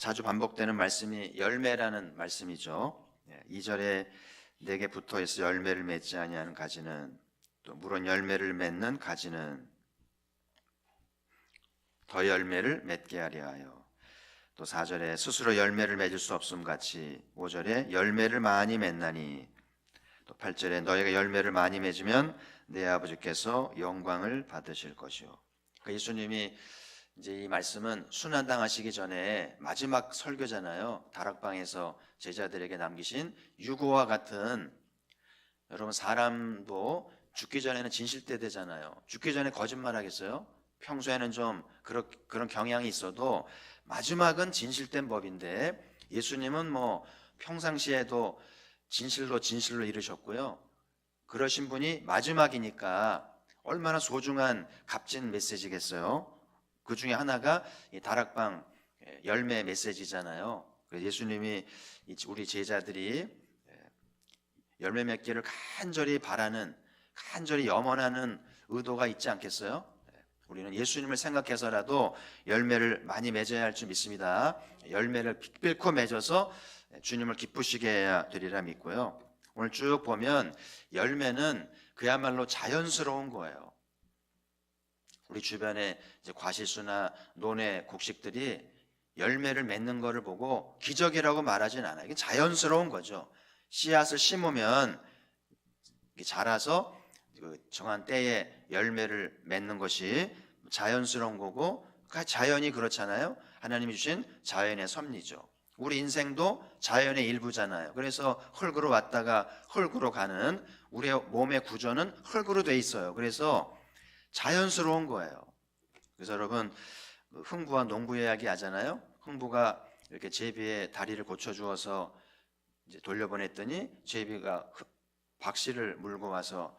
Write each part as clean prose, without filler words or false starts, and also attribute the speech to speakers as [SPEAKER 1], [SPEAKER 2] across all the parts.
[SPEAKER 1] 자주 반복되는 말씀이 열매라는 말씀이죠. 2절에 내게 붙어 있어 열매를 맺지 아니하는 가지는, 또 물론 열매를 맺는 가지는 더 열매를 맺게 하려 하여, 또 4절에 스스로 열매를 맺을 수 없음 같이 5절에 열매를 많이 맺나니, 또 8절에 너희가 열매를 많이 맺으면 내 아버지께서 영광을 받으실 것이요. 예수님이 이제 이 말씀은 순환당하시기 전에 마지막 설교잖아요. 다락방에서 제자들에게 남기신 유고와 같은, 여러분 사람도 죽기 전에는 진실돼 되잖아요. 죽기 전에 거짓말 하겠어요? 평소에는 좀 그런 경향이 있어도 마지막은 진실된 법인데, 예수님은 뭐 평상시에도 진실로 이르셨고요. 그러신 분이 마지막이니까 얼마나 소중한 값진 메시지겠어요. 그 중에 하나가 이 다락방 열매 메시지잖아요. 예수님이 우리 제자들이 열매 맺기를 간절히 바라는, 간절히 염원하는 의도가 있지 않겠어요? 우리는 예수님을 생각해서라도 열매를 많이 맺어야 할 줄 믿습니다. 열매를 기필코 맺어서 주님을 기쁘시게 해야 되리라 믿고요. 오늘 쭉 보면 열매는 그야말로 자연스러운 거예요. 우리 주변에 이제 과실수나 논의 곡식들이 열매를 맺는 것을 보고 기적이라고 말하진 않아요. 이게 자연스러운 거죠. 씨앗을 심으면 자라서 그 정한 때에 열매를 맺는 것이 자연스러운 거고, 자연이 그렇잖아요. 하나님이 주신 자연의 섭리죠. 우리 인생도 자연의 일부잖아요. 그래서 흙으로 왔다가 흙으로 가는 우리의 몸의 구조는 흙으로 돼 있어요. 그래서 자연스러운 거예요. 그래서 여러분, 흥부와 농부 이야기 하잖아요. 흥부가 이렇게 제비의 다리를 고쳐주어서 이제 돌려보냈더니 제비가 박씨를 물고 와서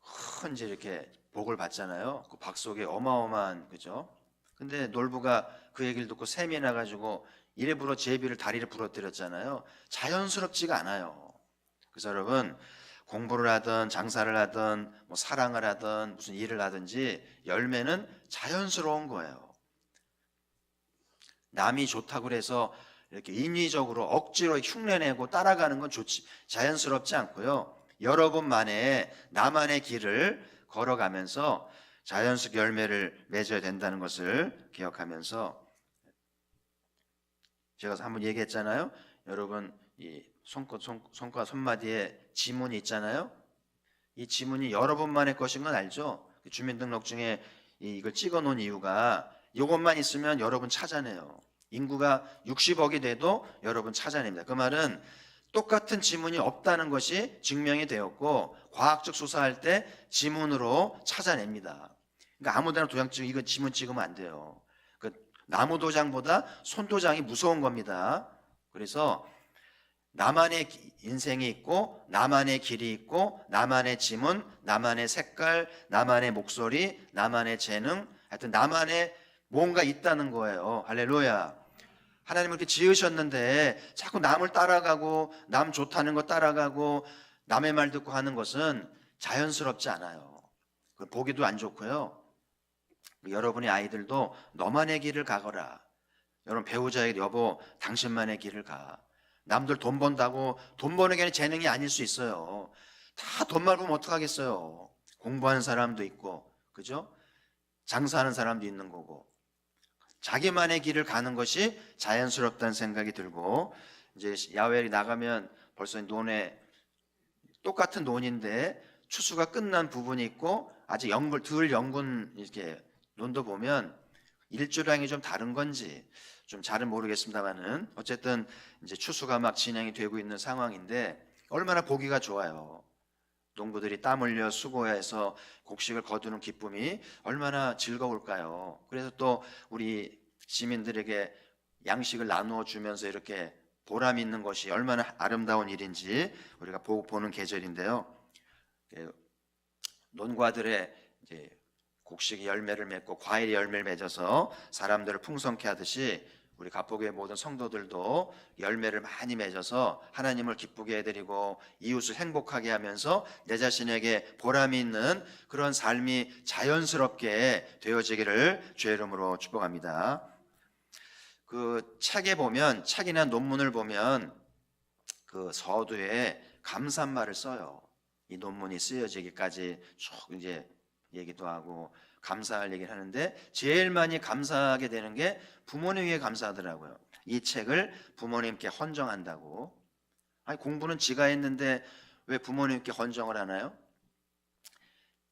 [SPEAKER 1] 흔지 이렇게 복을 받잖아요. 그 박 속에 어마어마한, 그죠? 근데 놀부가 그 얘기를 듣고 샘이 나가지고 일부러 제비를 다리를 부러뜨렸잖아요. 자연스럽지가 않아요. 그래서 여러분, 공부를 하든 장사를 하든 뭐 사랑을 하든 무슨 일을 하든지 열매는 자연스러운 거예요. 남이 좋다고 해서 이렇게 인위적으로 억지로 흉내내고 따라가는 건 자연스럽지 않고요. 여러분만의 나만의 길을 걸어가면서 자연스럽게 열매를 맺어야 된다는 것을 기억하면서, 제가 한번 얘기했잖아요. 여러분 이 손과 손마디에 지문이 있잖아요. 이 지문이 여러분만의 것인 건 알죠? 주민등록증에 이걸 찍어 놓은 이유가 이것만 있으면 여러분 찾아내요. 인구가 60억이 돼도 여러분 찾아냅니다. 그 말은 똑같은 지문이 없다는 것이 증명이 되었고, 과학적 수사할 때 지문으로 찾아냅니다. 그러니까 아무데나 도장 찍고 이거 지문 찍으면 안 돼요. 그 나무 도장보다 손 도장이 무서운 겁니다. 그래서 나만의 인생이 있고, 나만의 길이 있고, 나만의 지문, 나만의 색깔, 나만의 목소리, 나만의 재능, 하여튼 나만의 뭔가 있다는 거예요. 할렐루야. 하나님은 이렇게 지으셨는데 자꾸 남을 따라가고 남 좋다는 거 따라가고 남의 말 듣고 하는 것은 자연스럽지 않아요. 보기도 안 좋고요. 여러분의 아이들도 너만의 길을 가거라. 여러분 배우자에게 여보 당신만의 길을 가. 남들 돈 번다고 돈 버는 게 재능이 아닐 수 있어요. 다 돈만 보면 어떡하겠어요. 공부하는 사람도 있고, 그죠? 장사하는 사람도 있는 거고, 자기만의 길을 가는 것이 자연스럽다는 생각이 들고, 이제 야외에 나가면 벌써 논에 똑같은 논인데 추수가 끝난 부분이 있고 아직 덜 연근 이렇게 논도 보면 일조량이 좀 다른 건지 좀 잘은 모르겠습니다만은 어쨌든 이제 추수가 막 진행이 되고 있는 상황인데 얼마나 보기가 좋아요. 농부들이 땀 흘려 수고해서 곡식을 거두는 기쁨이 얼마나 즐거울까요? 그래서 또 우리 시민들에게 양식을 나누어 주면서 이렇게 보람 있는 것이 얼마나 아름다운 일인지 우리가 보는 계절인데요. 논과들의 이제 곡식이 열매를 맺고 과일이 열매를 맺어서 사람들을 풍성케 하듯이 우리 갑복의 모든 성도들도 열매를 많이 맺어서 하나님을 기쁘게 해드리고 이웃을 행복하게 하면서 내 자신에게 보람이 있는 그런 삶이 자연스럽게 되어지기를 주의 이름으로 축복합니다. 그 책에 보면, 책이나 논문을 보면 그 서두에 감사말을 써요. 이 논문이 쓰여지기까지 쭉 이제 얘기도 하고 감사할 얘기를 하는데, 제일 많이 감사하게 되는 게 부모님에게 감사하더라고요. 이 책을 부모님께 헌정한다고. 아니, 공부는 지가 했는데 왜 부모님께 헌정을 하나요?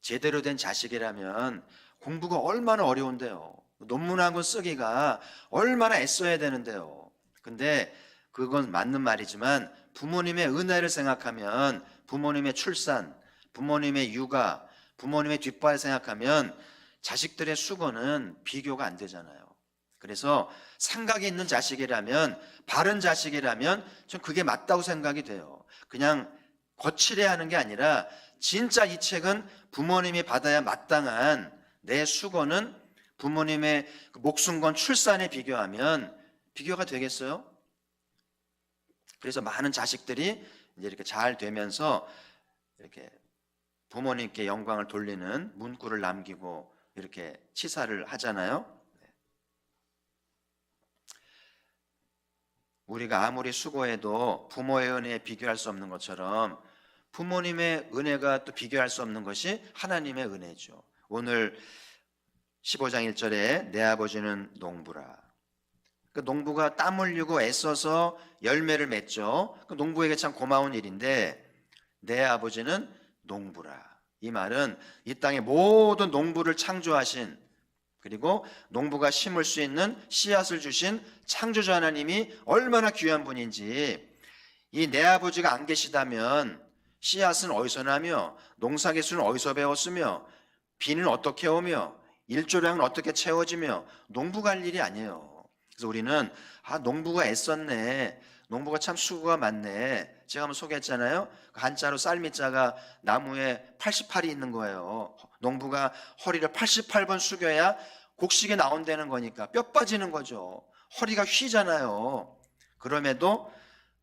[SPEAKER 1] 제대로 된 자식이라면 공부가 얼마나 어려운데요. 논문하고 쓰기가 얼마나 애써야 되는데요. 근데 그건 맞는 말이지만 부모님의 은혜를 생각하면, 부모님의 출산, 부모님의 육아, 부모님의 뒷발 생각하면 자식들의 수고는 비교가 안 되잖아요. 그래서 생각이 있는 자식이라면, 바른 자식이라면 전 그게 맞다고 생각이 돼요. 그냥 거칠게 하는 게 아니라 진짜 이 책은 부모님이 받아야 마땅한 내 수고는 부모님의 목숨 건 출산에 비교하면 비교가 되겠어요? 그래서 많은 자식들이 이제 이렇게 잘 되면서 이렇게 부모님께 영광을 돌리는 문구를 남기고 이렇게 치사를 하잖아요. 우리가 아무리 수고해도 부모의 은혜에 비교할 수 없는 것처럼 부모님의 은혜가 또 비교할 수 없는 것이 하나님의 은혜죠. 오늘 15장 1절에 내 아버지는 농부라. 그 농부가 땀 흘리고 애써서 열매를 맺죠. 그 농부에게 참 고마운 일인데, 내 아버지는 농부라. 이 말은 이 땅의 모든 농부를 창조하신, 그리고 농부가 심을 수 있는 씨앗을 주신 창조주 하나님이 얼마나 귀한 분인지, 이 내 아버지가 안 계시다면 씨앗은 어디서 나며, 농사기술은 어디서 배웠으며, 비는 어떻게 오며, 일조량은 어떻게 채워지며, 농부가 할 일이 아니에요. 그래서 우리는 농부가 애썼네, 농부가 참 수고가 많네. 제가 한번 소개했잖아요. 한자로 쌀미자가 나무에 88이 있는 거예요. 농부가 허리를 88번 숙여야 곡식이 나온다는 거니까 뼈 빠지는 거죠. 허리가 휘잖아요. 그럼에도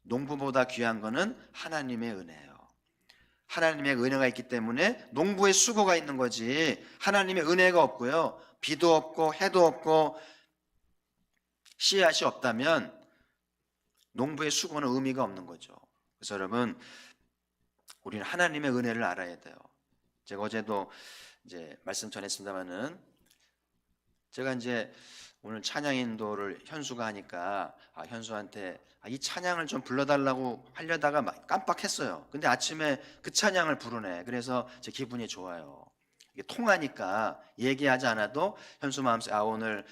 [SPEAKER 1] 농부보다 귀한 거는 하나님의 은혜예요. 하나님의 은혜가 있기 때문에 농부의 수고가 있는 거지, 하나님의 은혜가 없고요, 비도 없고 해도 없고 씨앗이 없다면 농부의 수고는 의미가 없는 거죠. 그래서 여러분, 우리는 하나님의 은혜를 알아야 돼요. 제가 어제도 이제 말씀 전했습니다마는, 제가 이제 오늘 찬양 인도를 현수가 하니까 현수한테 이 찬양을 좀 불러달라고 하려다가 깜빡했어요. 근데 아침에 그 찬양을 부르네. 그래서 제 기분이 좋아요. 이게 통하니까 얘기하지 않아도 현수 마음속에 오늘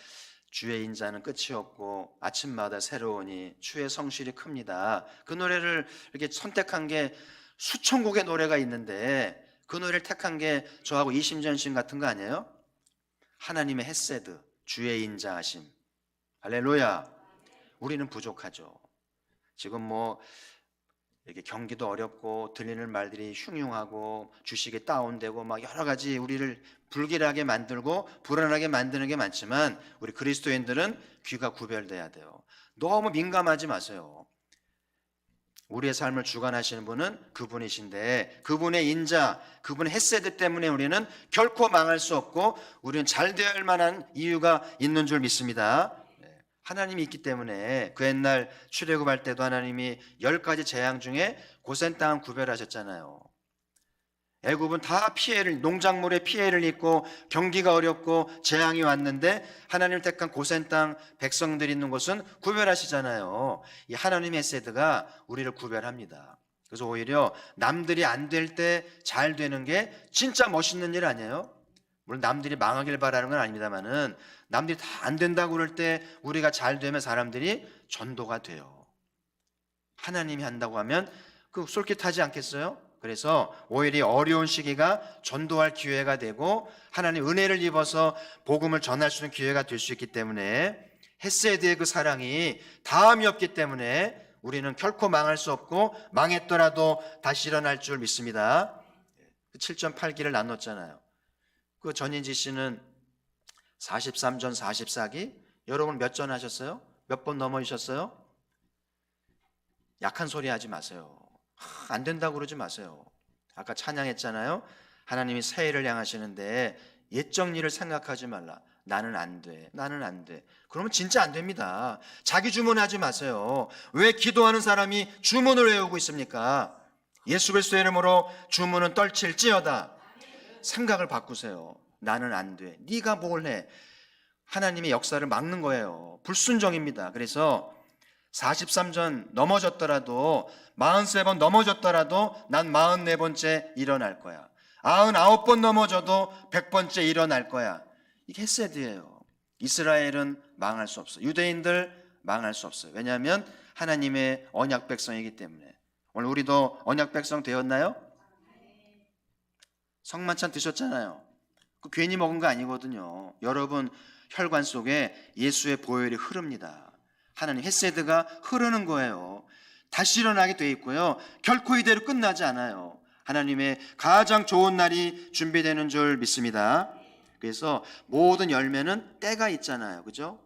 [SPEAKER 1] 주의 인자는 끝이 없고 아침마다 새로우니 주의 성실이 큽니다. 그 노래를 이렇게 선택한 게 수천 곡의 노래가 있는데 그 노래를 택한 게 저하고 이심전심 같은 거 아니에요? 하나님의 헤세드, 주의 인자하심. 할렐루야. 우리는 부족하죠. 지금 뭐 이렇게 경기도 어렵고 들리는 말들이 흉흉하고 주식이 다운되고 막 여러 가지 우리를 불길하게 만들고 불안하게 만드는 게 많지만, 우리 그리스도인들은 귀가 구별돼야 돼요. 너무 민감하지 마세요. 우리의 삶을 주관하시는 분은 그분이신데, 그분의 인자, 그분의 헤세드 때문에 우리는 결코 망할 수 없고 우리는 잘 되어야 할 만한 이유가 있는 줄 믿습니다. 하나님이 있기 때문에 그 옛날 출애굽할 때도 하나님이 10가지 재앙 중에 고센 땅은 구별하셨잖아요. 애굽은 다 피해를, 농작물에 피해를 입고 경기가 어렵고 재앙이 왔는데 하나님 택한 고센 땅 백성들이 있는 곳은 구별하시잖아요. 이 하나님의 헤세드가 우리를 구별합니다. 그래서 오히려 남들이 안 될 때 잘 되는 게 진짜 멋있는 일 아니에요? 물론 남들이 망하길 바라는 건 아닙니다만은, 남들이 다 안 된다고 그럴 때 우리가 잘 되면 사람들이 전도가 돼요. 하나님이 한다고 하면 그 솔깃하지 않겠어요? 그래서 오히려 어려운 시기가 전도할 기회가 되고 하나님 은혜를 입어서 복음을 전할 수 있는 기회가 될 수 있기 때문에, 헤세드의 그 사랑이 다함이 없기 때문에 우리는 결코 망할 수 없고 망했더라도 다시 일어날 줄 믿습니다. 7.8기를 나눴잖아요. 그 전인지 씨는 43전 44기, 여러분 몇 전 하셨어요? 몇 번 넘어지셨어요? 약한 소리 하지 마세요. 안 된다고 그러지 마세요. 아까 찬양했잖아요. 하나님이 새해를 향하시는데 옛적 일을 생각하지 말라. 나는 안 돼. 나는 안 돼. 그러면 진짜 안 됩니다. 자기 주문하지 마세요. 왜 기도하는 사람이 주문을 외우고 있습니까? 예수 그리스도의 이름으로 주문은 떨칠지어다. 생각을 바꾸세요. 나는 안 돼. 네가 뭘 해. 하나님의 역사를 막는 거예요. 불순종입니다. 그래서 43전 넘어졌더라도 43번 넘어졌더라도 난 44번째 일어날 거야. 99번 넘어져도 100번째 일어날 거야. 이게 헤세드예요. 이스라엘은 망할 수 없어요. 유대인들 망할 수 없어요. 왜냐하면 하나님의 언약 백성이기 때문에. 오늘 우리도 언약 백성 되었나요? 성만찬 드셨잖아요. 그 괜히 먹은 거 아니거든요. 여러분 혈관 속에 예수의 보혈이 흐릅니다. 하나님 헤세드가 흐르는 거예요. 다시 일어나게 돼 있고요. 결코 이대로 끝나지 않아요. 하나님의 가장 좋은 날이 준비되는 줄 믿습니다. 그래서 모든 열매는 때가 있잖아요. 그죠?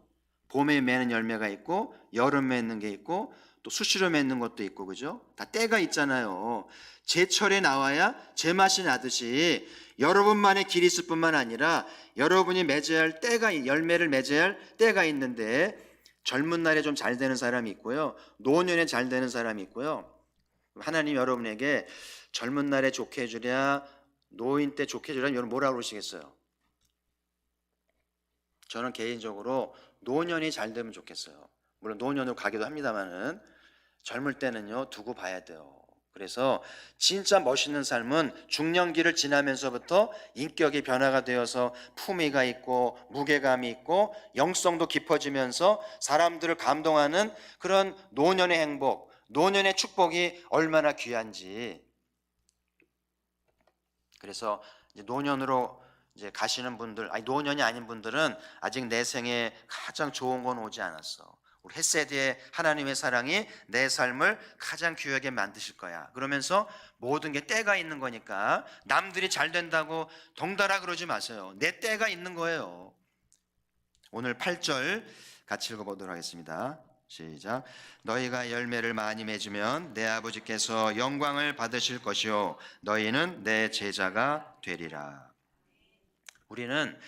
[SPEAKER 1] 봄에 맺는 열매가 있고 여름에 맺는 게 있고 또 수시로 맺는 것도 있고 그죠? 다 때가 있잖아요. 제철에 나와야 제맛이 나듯이 여러분만의 길이 있을 뿐만 아니라 여러분이 맺어야 할 때가, 열매를 맺어야 할 때가 있는데 젊은 날에 좀 잘 되는 사람이 있고요. 노년에 잘 되는 사람이 있고요. 하나님 여러분에게 젊은 날에 좋게 해주랴 노인 때 좋게 해주랴 여러분 뭐라고 그러시겠어요? 저는 개인적으로 노년이 잘 되면 좋겠어요. 물론 노년으로 가기도 합니다만은 젊을 때는요 두고 봐야 돼요. 그래서 진짜 멋있는 삶은 중년기를 지나면서부터 인격이 변화가 되어서 품위가 있고 무게감이 있고 영성도 깊어지면서 사람들을 감동하는 그런 노년의 행복, 노년의 축복이 얼마나 귀한지. 그래서 이제 노년으로 이제 가시는 분들, 아니 노년이 아닌 분들은 아직 내 생에 가장 좋은 건 오지 않았어. 우리 헤세드의 하나님의 사랑이 내 삶을 가장 귀하게 만드실 거야. 그러면서 모든 게 때가 있는 거니까 남들이 잘 된다고 덩달아 그러지 마세요. 내 때가 있는 거예요. 오늘 8절 같이 읽어보도록 하겠습니다. 시작. 너희가 열매를 많이 맺으면 내 아버지께서 영광을 받으실 것이요 너희는 내 제자가 되리라. 우리는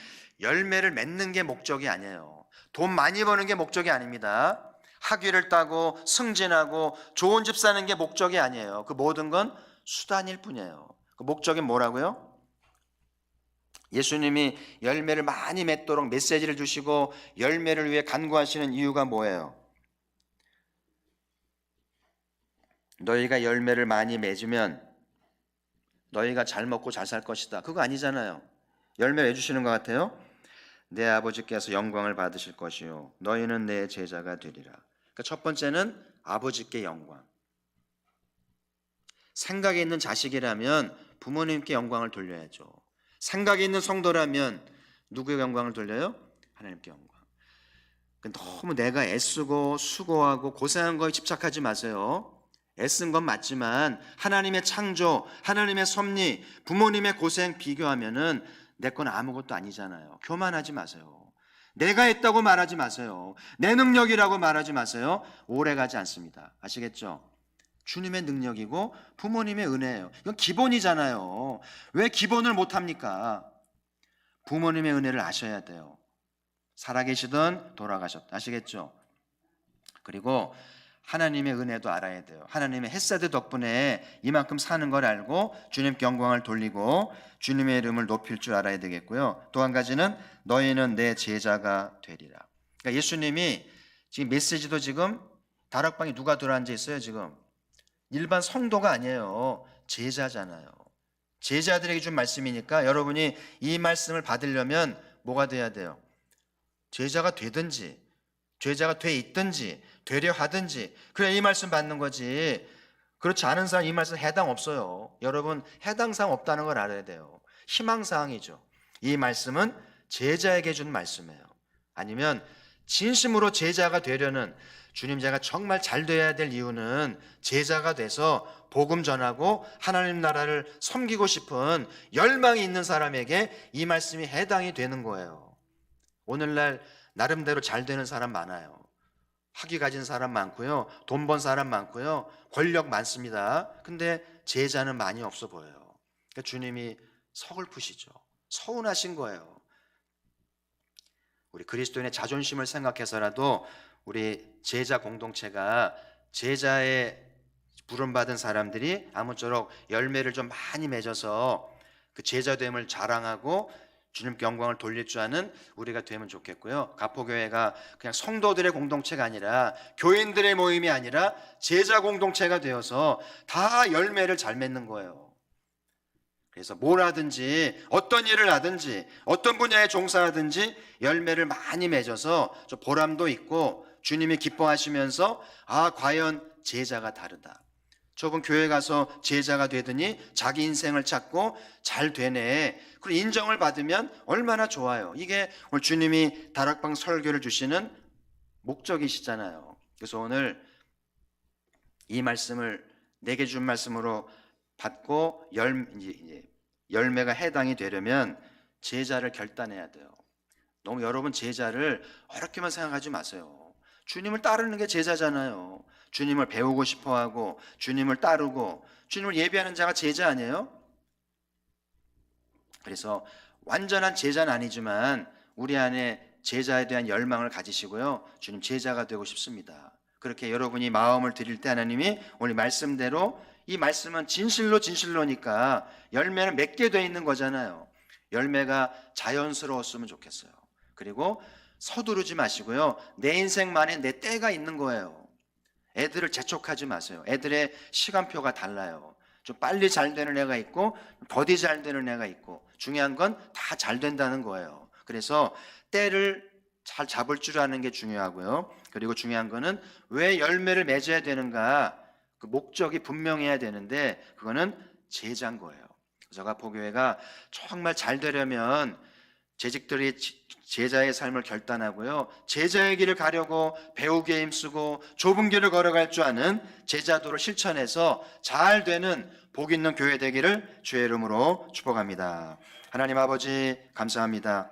[SPEAKER 1] 열매를 맺는 게 목적이 아니에요. 돈 많이 버는 게 목적이 아닙니다. 학위를 따고 승진하고 좋은 집 사는 게 목적이 아니에요. 그 모든 건 수단일 뿐이에요. 그 목적이 뭐라고요? 예수님이 열매를 많이 맺도록 메시지를 주시고 열매를 위해 간구하시는 이유가 뭐예요? 너희가 열매를 많이 맺으면 너희가 잘 먹고 잘 살 것이다. 그거 아니잖아요. 열매 왜 주시는 것 같아요? 내 아버지께서 영광을 받으실 것이요 너희는 내 제자가 되리라. 그러니까 첫 번째는 아버지께 영광. 생각이 있는 자식이라면 부모님께 영광을 돌려야죠. 생각이 있는 성도라면 누구의 영광을 돌려요? 하나님께 영광. 너무 내가 애쓰고 수고하고 고생한 거에 집착하지 마세요. 애쓴 건 맞지만 하나님의 창조, 하나님의 섭리, 부모님의 고생 비교하면은 내 건 아무것도 아니잖아요. 교만하지 마세요. 내가 했다고 말하지 마세요. 내 능력이라고 말하지 마세요. 오래가지 않습니다. 아시겠죠? 주님의 능력이고 부모님의 은혜예요. 이건 기본이잖아요. 왜 기본을 못합니까? 부모님의 은혜를 아셔야 돼요. 살아계시던 돌아가셨다. 아시겠죠? 그리고 하나님의 은혜도 알아야 돼요. 하나님의 헤세드 덕분에 이만큼 사는 걸 알고 주님께 영광을 돌리고 주님의 이름을 높일 줄 알아야 되겠고요. 또 한 가지는 너희는 내 제자가 되리라. 그러니까 예수님이 지금 메시지도 지금 다락방에 누가 들어앉아 있어요 지금? 일반 성도가 아니에요. 제자잖아요. 제자들에게 준 말씀이니까 여러분이 이 말씀을 받으려면 뭐가 돼야 돼요? 제자가 되든지 제자가 돼 있든지 되려 하든지 그래 이 말씀 받는 거지. 그렇지 않은 사람 이 말씀 해당 없어요. 여러분 해당사항 없다는 걸 알아야 돼요. 희망사항이죠. 이 말씀은 제자에게 준 말씀이에요. 아니면 진심으로 제자가 되려는 주님 제가 정말 잘 돼야 될 이유는 제자가 돼서 복음 전하고 하나님 나라를 섬기고 싶은 열망이 있는 사람에게 이 말씀이 해당이 되는 거예요. 오늘날 나름대로 잘 되는 사람 많아요. 학위 가진 사람 많고요. 돈 번 사람 많고요. 권력 많습니다. 근데 제자는 많이 없어 보여요. 그러니까 주님이 서글프시죠. 서운하신 거예요. 우리 그리스도인의 자존심을 생각해서라도 우리 제자 공동체가 제자의 부름받은 사람들이 아무쪼록 열매를 좀 많이 맺어서 그 제자됨을 자랑하고 주님께 영광을 돌릴 줄 아는 우리가 되면 좋겠고요. 가포교회가 그냥 성도들의 공동체가 아니라 교인들의 모임이 아니라 제자 공동체가 되어서 다 열매를 잘 맺는 거예요. 그래서 뭘 하든지 어떤 일을 하든지 어떤 분야에 종사하든지 열매를 많이 맺어서 좀 보람도 있고 주님이 기뻐하시면서 과연 제자가 다르다. 저분 교회 가서 제자가 되더니 자기 인생을 찾고 잘 되네. 그리고 인정을 받으면 얼마나 좋아요. 이게 오늘 주님이 다락방 설교를 주시는 목적이시잖아요. 그래서 오늘 이 말씀을 내게 준 말씀으로 받고 열매가 해당이 되려면 제자를 결단해야 돼요. 너무 여러분 제자를 어렵게만 생각하지 마세요. 주님을 따르는 게 제자잖아요. 주님을 배우고 싶어하고 주님을 따르고 주님을 예배하는 자가 제자 아니에요? 그래서 완전한 제자는 아니지만 우리 안에 제자에 대한 열망을 가지시고요. 주님 제자가 되고 싶습니다. 그렇게 여러분이 마음을 드릴 때 하나님이 오늘 말씀대로, 이 말씀은 진실로니까 열매는 맺게 돼 있는 거잖아요. 열매가 자연스러웠으면 좋겠어요. 그리고 서두르지 마시고요. 내 인생만에 내 때가 있는 거예요. 애들을 재촉하지 마세요. 애들의 시간표가 달라요. 좀 빨리 잘 되는 애가 있고 더디 잘 되는 애가 있고, 중요한 건 다 잘 된다는 거예요. 그래서 때를 잘 잡을 줄 아는 게 중요하고요. 그리고 중요한 거는 왜 열매를 맺어야 되는가, 그 목적이 분명해야 되는데 그거는 제자인 거예요. 그래서 가포교회가 정말 잘 되려면 재직들이 제자의 삶을 결단하고요. 제자의 길을 가려고 배우기에 힘쓰고 좁은 길을 걸어갈 줄 아는 제자도를 실천해서 잘 되는 복 있는 교회 되기를 주의 이름으로 축복합니다. 하나님 아버지 감사합니다.